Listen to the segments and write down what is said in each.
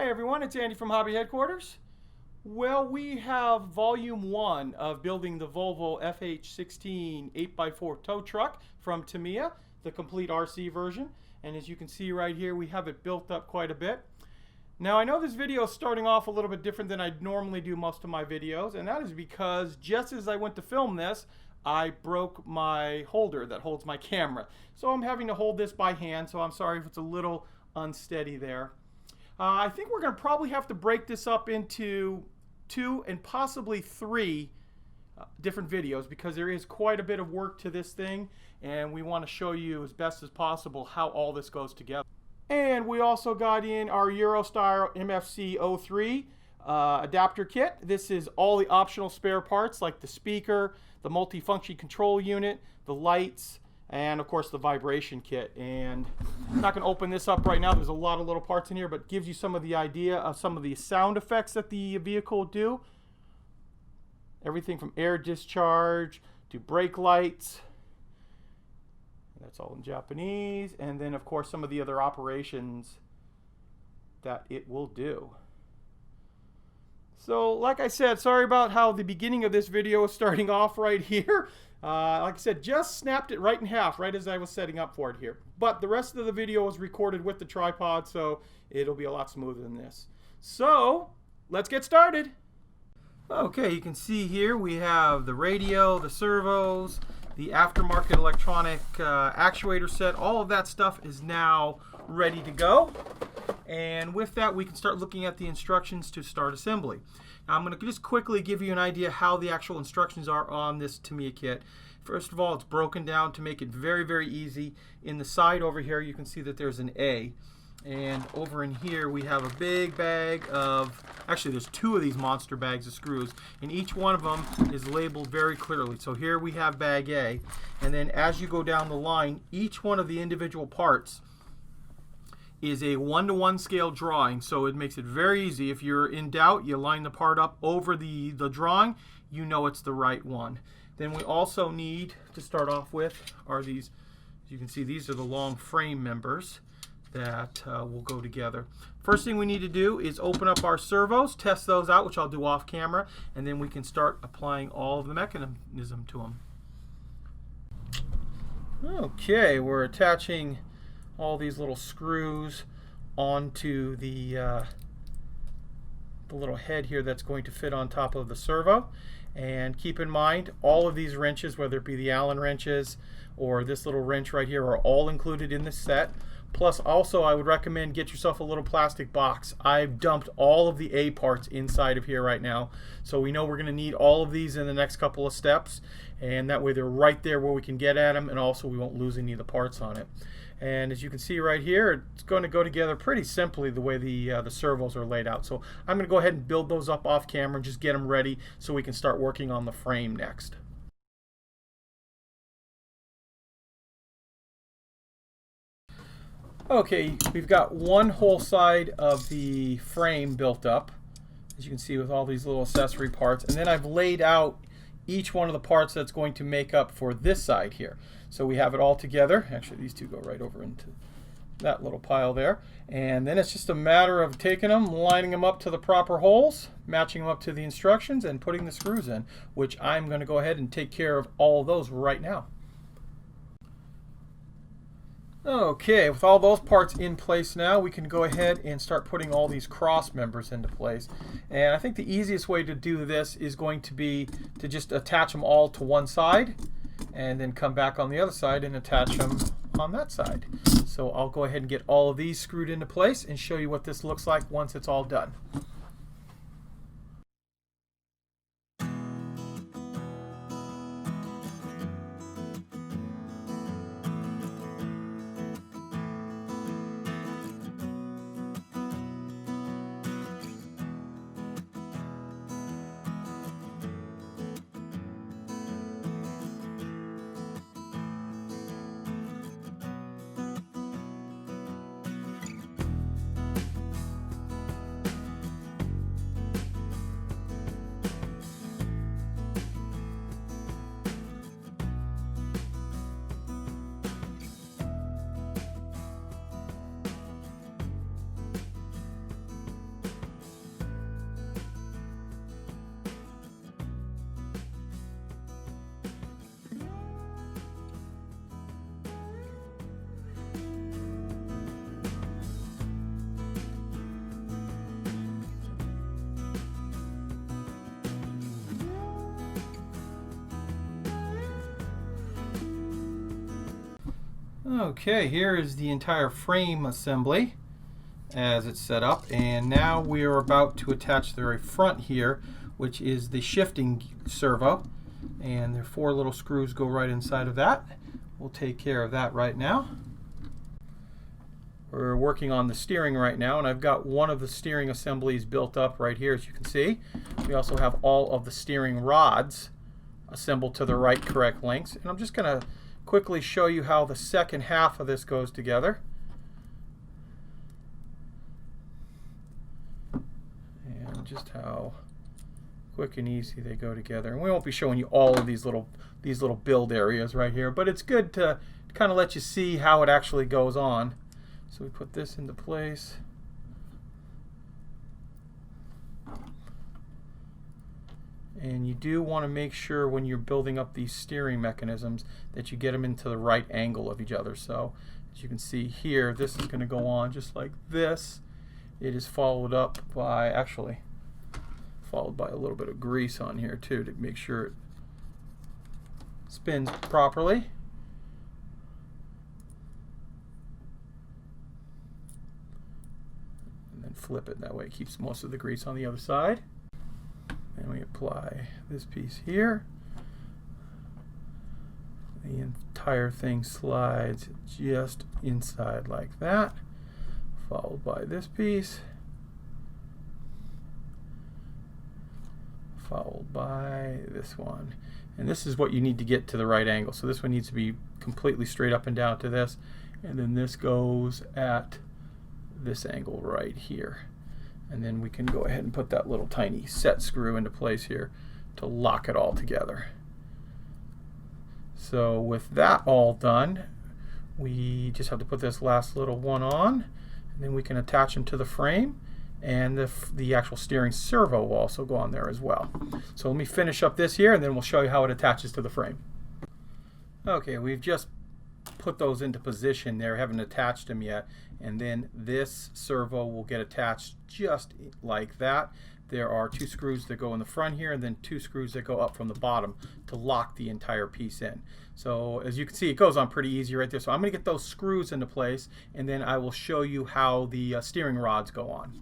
Hi everyone, it's Andy from Hobby Headquarters. Well, we have volume 1 of building the Volvo FH16 8x4 tow truck from Tamiya, the complete RC version. And as you can see right here, we have it built up quite a bit. Now I know this video is starting off a little bit different than I normally do most of my videos, and that is because just as I went to film this, I broke my holder that holds my camera. So I'm having to hold this by hand, so I'm sorry if it's a little unsteady there. I think we're going to probably have to break this up into 2 and possibly 3 different videos because there is quite a bit of work to this thing, and we want to show you as best as possible how all this goes together. And we also got in our Eurostyle MFC 03 adapter kit. This is all the optional spare parts like the speaker, the multifunction control unit, the lights, and of course the vibration kit. And I'm not going to open this up right now, there's a lot of little parts in here, but gives you some of the idea of some of the sound effects that the vehicle will do. Everything from air discharge to brake lights. That's all in Japanese. And then of course some of the other operations that it will do. So like I said, sorry about how the beginning of this video is starting off right here. Like I said, just snapped it right in half right as I was setting up for it here. But the rest of the video was recorded with the tripod, so it'll be a lot smoother than this. So let's get started. Okay, you can see here we have the radio, the servos, the aftermarket electronic actuator set. All of that stuff is now ready to go. And with that, we can start looking at the instructions to start assembly. Now, I'm going to just quickly give you an idea how the actual instructions are on this Tamiya kit. First of all, it's broken down to make it very, very easy. In the side over here, you can see that there's an A. And over in here, we have a big bag of, actually there's 2 of these monster bags of screws, and each one of them is labeled very clearly. So here we have bag A, and then as you go down the line, each one of the individual parts is a 1-to-1 scale drawing, so it makes it very easy. If you're in doubt, you line the part up over the drawing, you know it's the right one. Then we also need to start off with are these, as you can see, these are the long frame members that will go together. First thing we need to do is open up our servos, test those out, which I'll do off camera, and then we can start applying all of the mechanism to them. Okay, we're attaching all these little screws onto the little head here that's going to fit on top of the servo. And keep in mind, all of these wrenches, whether it be the Allen wrenches or this little wrench right here, are all included in this set. Plus also I would recommend get yourself a little plastic box. I've dumped all of the A parts inside of here right now. So we know we're going to need all of these in the next couple of steps. And that way they're right there where we can get at them, and also we won't lose any of the parts on it. And as you can see right here, it's going to go together pretty simply the way the servos are laid out. So I'm going to go ahead and build those up off camera and just get them ready so we can start working on the frame next. Okay, we've got one whole side of the frame built up, as you can see, with all these little accessory parts. And then I've laid out each one of the parts that's going to make up for this side here. So we have it all together. Actually, these 2 go right over into that little pile there. And then it's just a matter of taking them, lining them up to the proper holes, matching them up to the instructions, and putting the screws in, which I'm going to go ahead and take care of all of those right now. Okay, with all those parts in place now, we can go ahead and start putting all these cross members into place. And I think the easiest way to do this is going to be to just attach them all to one side and then come back on the other side and attach them on that side. So I'll go ahead and get all of these screwed into place and show you what this looks like once it's all done. Okay, here is the entire frame assembly as it's set up, and now we are about to attach the very front here, which is the shifting servo, and there are 4 little screws go right inside of that. We'll take care of that right now. We're working on the steering right now, and I've got one of the steering assemblies built up right here, as you can see. We also have all of the steering rods assembled to the right correct lengths, and I'm just going to quickly show you how the second half of this goes together. And just how quick and easy they go together. And we won't be showing you all of these little build areas right here, but it's good to kind of let you see how it actually goes on. So we put this into place. And you do want to make sure when you're building up these steering mechanisms that you get them into the right angle of each other. So as you can see here, this is going to go on just like this. It is followed by a little bit of grease on here too to make sure it spins properly. And then flip it, that way it keeps most of the grease on the other side. And we apply this piece here. The entire thing slides just inside like that, followed by this piece, followed by this one. And this is what you need to get to the right angle. So this one needs to be completely straight up and down to this, and then this goes at this angle right here. And then we can go ahead and put that little tiny set screw into place here to lock it all together. So with that all done, we just have to put this last little one on, and then we can attach them to the frame, and the actual steering servo will also go on there as well. So let me finish up this here, and then we'll show you how it attaches to the frame. Okay, we've just put those into position there, haven't attached them yet, and then this servo will get attached just like that. There are 2 screws that go in the front here, and then 2 screws that go up from the bottom to lock the entire piece in. So as you can see, it goes on pretty easy right there. So I'm going to get those screws into place, and then I will show you how the steering rods go on.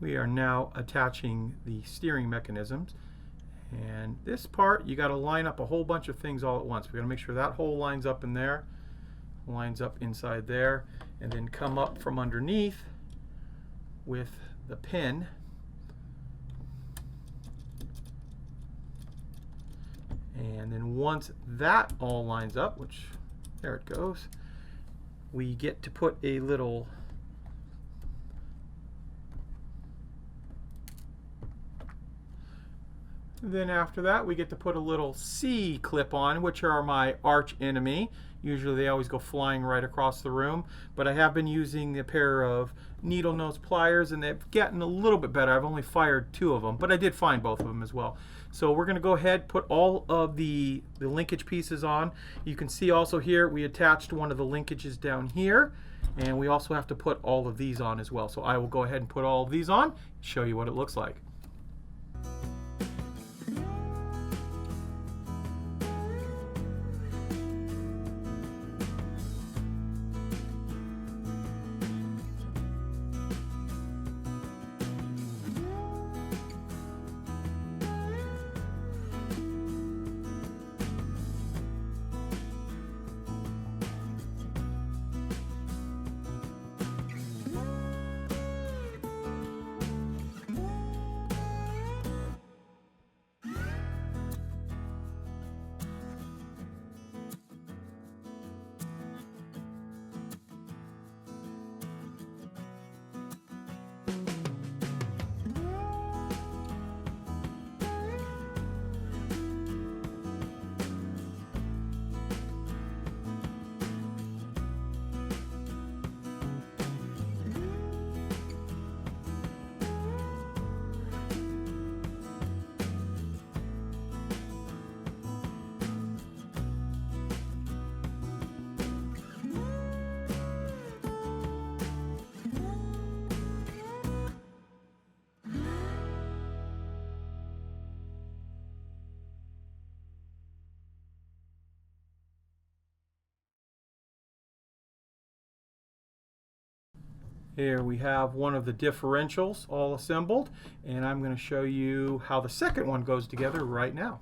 We are now attaching the steering mechanisms, and this part you got to line up a whole bunch of things all at once. We got to make sure that hole lines up in there, lines up inside there, and then come up from underneath with the pin. And then once that all lines up, which there it goes, we get to put a little Then after that, we get to put a little C clip on, which are my arch enemy. Usually they always go flying right across the room, but I have been using a pair of needle nose pliers and they've gotten a little bit better. I've only fired 2 of them, but I did find both of them as well. So we're going to go ahead, put all of the linkage pieces on. You can see also here we attached one of the linkages down here, and we also have to put all of these on as well. So I will go ahead and put all of these on, show you what it looks like. Here we have one of the differentials all assembled, and I'm going to show you how the second one goes together right now.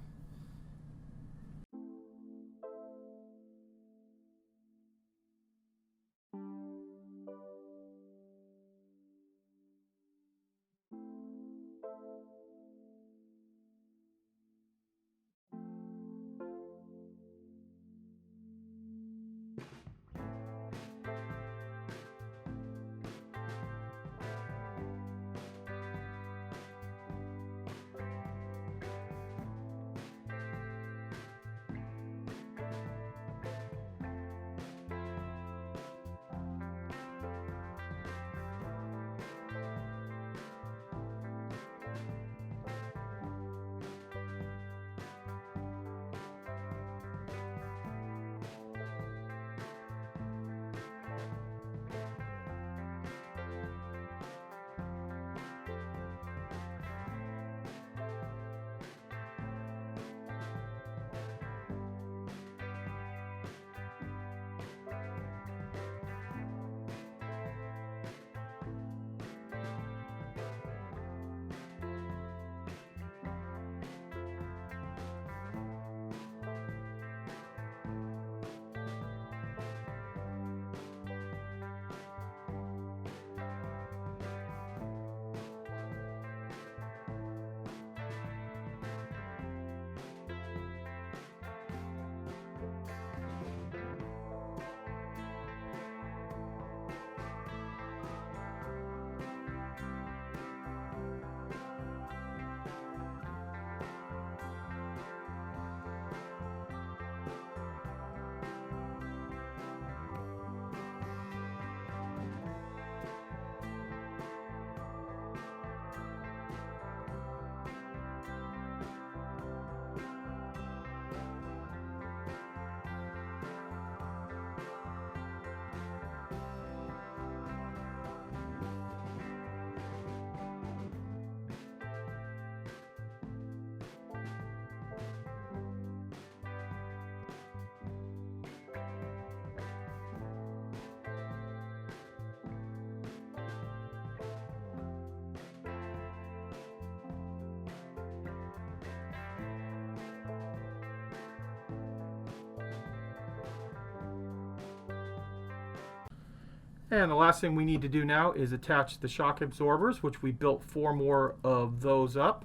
And the last thing we need to do now is attach the shock absorbers, which we built 4 more of those up.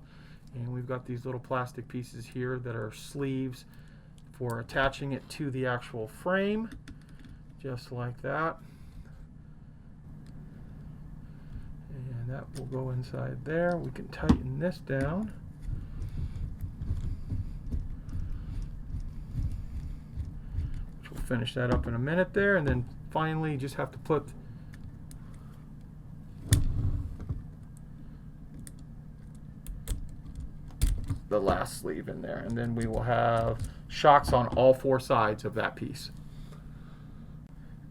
And we've got these little plastic pieces here that are sleeves for attaching it to the actual frame, just like that. And that will go inside there. We can tighten this down. finish that up in a minute there, and then finally you just have to put the last sleeve in there, and then we will have shocks on all 4 sides of that piece.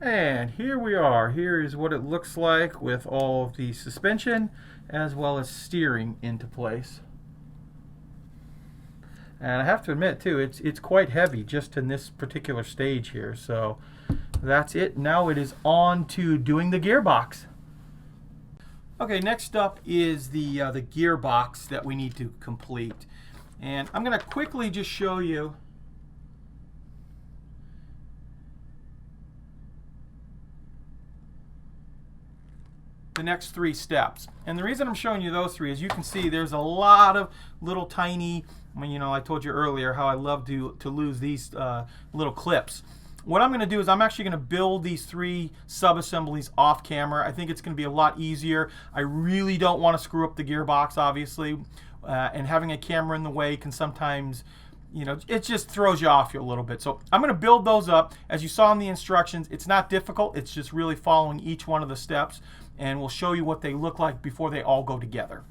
And here we are. Here is what it looks like with all of the suspension as well as steering into place. And I have to admit too, it's quite heavy just in this particular stage here. So that's it. Now it is on to doing the gearbox. Okay, next up is the gearbox that we need to complete. And I'm going to quickly just show you the next 3 steps. And the reason I'm showing you those 3 is you can see there's a lot of little tiny, you know, I told you earlier how I love to lose these little clips. What I'm going to do is I'm actually going to build these 3 sub-assemblies off camera. I think it's going to be a lot easier. I really don't want to screw up the gearbox, obviously, and having a camera in the way can sometimes, you know, it just throws you off a little bit. So I'm going to build those up. As you saw in the instructions, it's not difficult. It's just really following each one of the steps, and we'll show you what they look like before they all go together.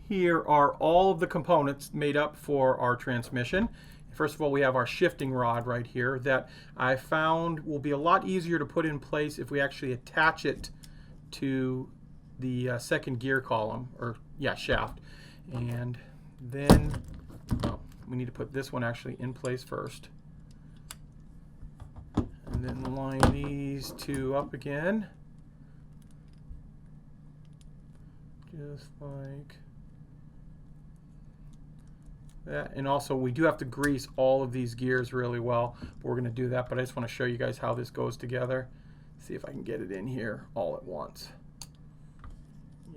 Here are all of the components made up for our transmission. First of all, we have our shifting rod right here that I found will be a lot easier to put in place if we actually attach it to the second gear column, or shaft. And then we need to put this one actually in place first. And then line these 2 up again. Just like that. And also we do have to grease all of these gears really well. We're going to do that, but I just want to show you guys how this goes together. See if I can get it in here all at once.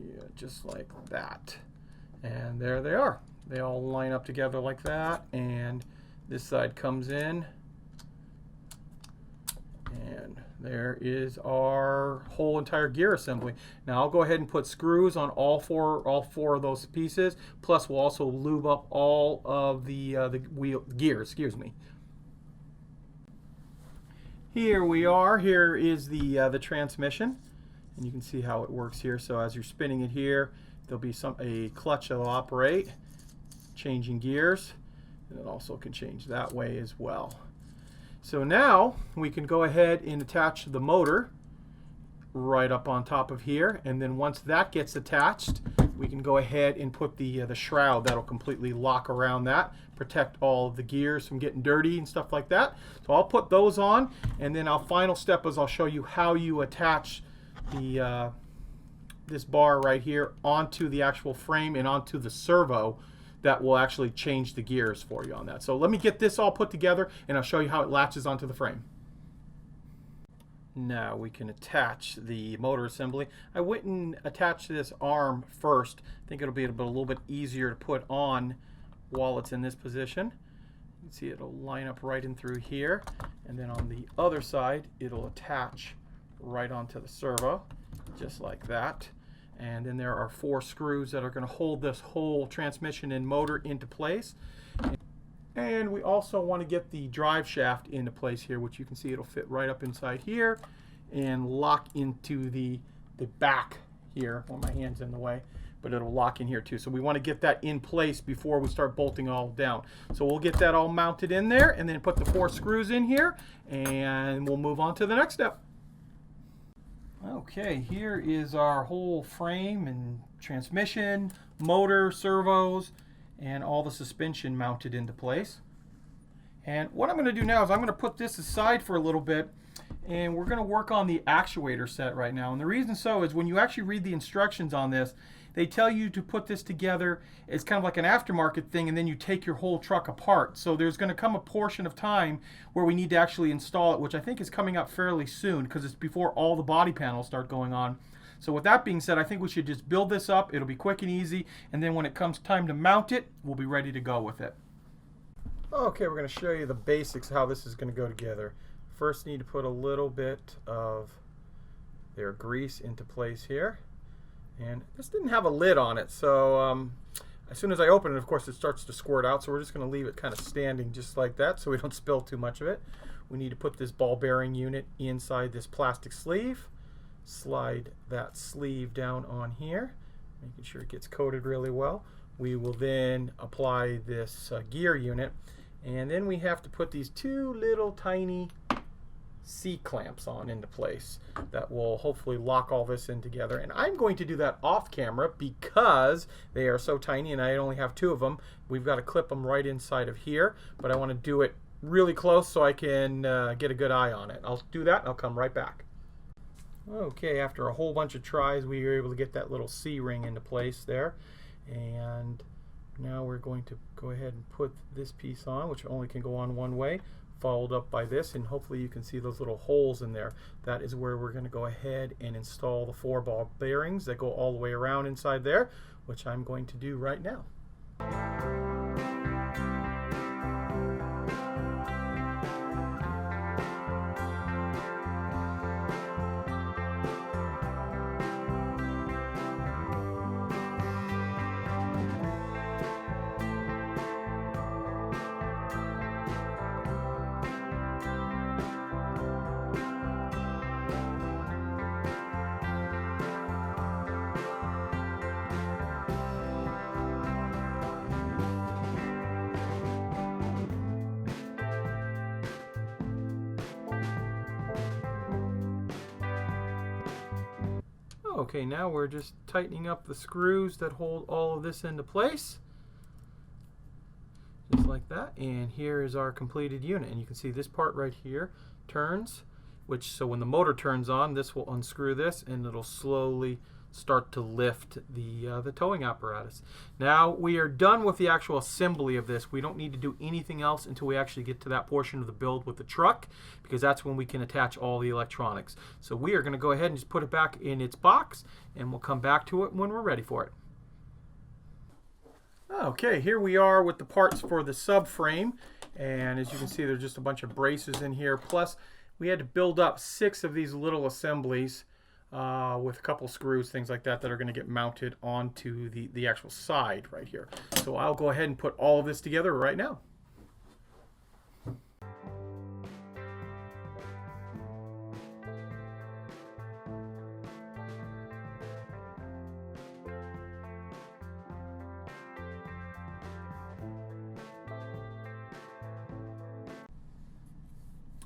Yeah, just like that. And there they are. They all line up together like that, and this side comes in, and there is our whole entire gear assembly. Now I'll go ahead and put screws on all four of those pieces. Plus we'll also lube up all of the gears. Excuse me. Here we are. Here is the transmission, and you can see how it works here. So as you're spinning it here, there'll be a clutch that'll operate, changing gears, and it also can change that way as well. So now we can go ahead and attach the motor right up on top of here, and then once that gets attached, we can go ahead and put the shroud that'll completely lock around that, protect all of the gears from getting dirty and stuff like that. So I'll put those on, and then our final step is I'll show you how you attach the this bar right here onto the actual frame and onto the servo that will actually change the gears for you on that. So let me get this all put together, and I'll show you how it latches onto the frame. Now we can attach the motor assembly. I went and attached this arm first. I think it'll be a little bit easier to put on while it's in this position. You can see it'll line up right in through here, and then on the other side it'll attach right onto the servo, just like that. And then there are 4 screws that are going to hold this whole transmission and motor into place. And we also want to get the drive shaft into place here, which you can see it'll fit right up inside here and lock into the back here. Well, my hand's in the way, but it'll lock in here too. So we want to get that in place before we start bolting all down. So we'll get that all mounted in there, and then put the 4 screws in here, and we'll move on to the next step. Okay, here is our whole frame and transmission, motor, servos, and all the suspension mounted into place. And what I'm going to do now is I'm going to put this aside for a little bit, and we're going to work on the actuator set right now. And the reason so is when you actually read the instructions on this, they tell you to put this together as kind of like an aftermarket thing, and then you take your whole truck apart. So there's going to come a portion of time where we need to actually install it, which I think is coming up fairly soon because it's before all the body panels start going on. So with that being said, I think we should just build this up. It'll be quick and easy, and then when it comes time to mount it, we'll be ready to go with it. Okay, we're going to show you the basics of how this is going to go together. First, you need to put a little bit of their grease into place here. And this didn't have a lid on it, so as soon as I open it, of course, it starts to squirt out, so we're just going to leave it kind of standing just like that so we don't spill too much of it. we need to put this ball bearing unit inside this plastic sleeve. Slide that sleeve down on here, making sure it gets coated really well. We will then apply this gear unit, and then we have to put these two little tiny C-clamps on into place that will hopefully lock all this in together. And I'm going to do that off camera because they are so tiny and I only have two of them. We've got to clip them right inside of here, but I want to do it really close so I can get a good eye on it. I'll do that and I'll come right back. Okay, after a whole bunch of tries, we were able to get that little C-ring into place there. And now we're going to go ahead and put this piece on, which only can go on one way, followed up by this, and hopefully you can see those little holes in there. That is where we're going to go ahead and install the 4 ball bearings that go all the way around inside there, which I'm going to do right now. Okay, now we're just tightening up the screws that hold all of this into place. Just like that. And here is our completed unit. And you can see this part right here turns, so when the motor turns on, this will unscrew this and it'll slowly start to lift the towing apparatus. Now we are done with the actual assembly of this. We don't need to do anything else until we actually get to that portion of the build with the truck, because that's when we can attach all the electronics. So we are going to go ahead and just put it back in its box, and we'll come back to it when we're ready for it. Okay, here we are with the parts for the subframe, and as you can see, there's just a bunch of braces in here, plus we had to build up 6 of these little assemblies with a couple screws, things like that, that are going to get mounted onto the actual side right here. So I'll go ahead and put all of this together right now.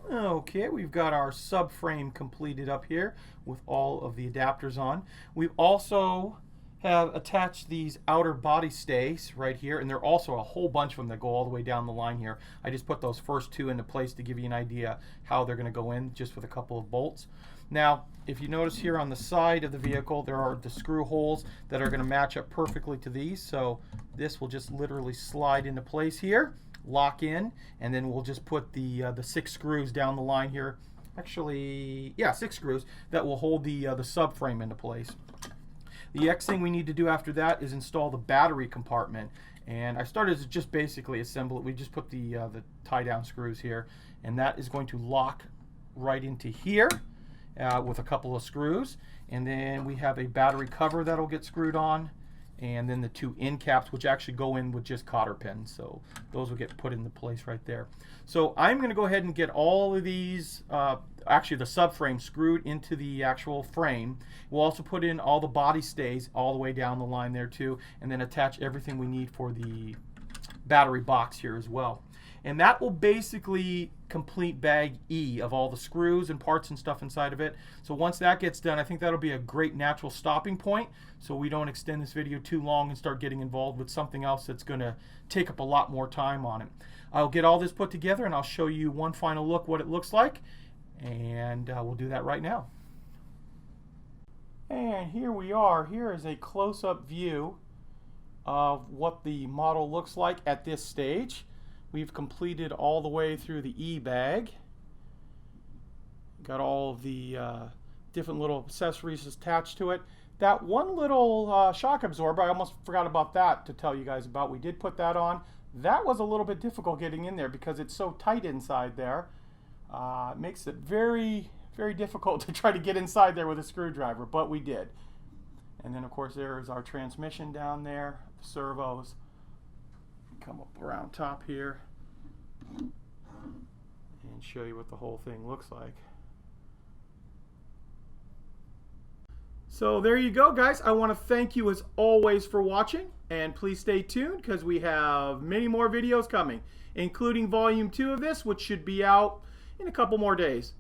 Okay, we've got our subframe completed up here with all of the adapters on. We also have attached these outer body stays right here, and there are also a whole bunch of them that go all the way down the line here. I just put those first 2 into place to give you an idea how they're going to go in, just with a couple of bolts. Now, if you notice here on the side of the vehicle, there are the screw holes that are going to match up perfectly to these. So this will just literally slide into place here, lock in, and then we'll just put the 6 screws down the line here. Actually, yeah, 6 screws that will hold the subframe into place. The next thing we need to do after that is install the battery compartment. And I started to just basically assemble it. We just put the tie down screws here, and that is going to lock right into here with a couple of screws. And then we have a battery cover that'll get screwed on, and then the 2 end caps, which actually go in with just cotter pins. So those will get put into place right there. So I'm going to go ahead and get all of these, actually the subframe, screwed into the actual frame. We'll also put in all the body stays all the way down the line there too, and then attach everything we need for the battery box here as well. And that will basically complete bag E of all the screws and parts and stuff inside of it. So once that gets done, I think that'll be a great natural stopping point, so we don't extend this video too long and start getting involved with something else that's going to take up a lot more time on it. I'll get all this put together and I'll show you one final look what it looks like, and we'll do that right now. And here we are. Here is a close-up view of what the model looks like at this stage. We've completed all the way through the E-bag. Got all of the different little accessories attached to it. That one little shock absorber, I almost forgot about that to tell you guys about. We did put that on. That was a little bit difficult getting in there because it's so tight inside there. It makes it very, very difficult to try to get inside there with a screwdriver, but we did. And then of course there is our transmission down there, the servos. Come up around top here. and show you what the whole thing looks like. So there you go, guys. I want to thank you as always for watching, and please stay tuned because we have many more videos coming, including volume 2 of this, which should be out in a couple more days.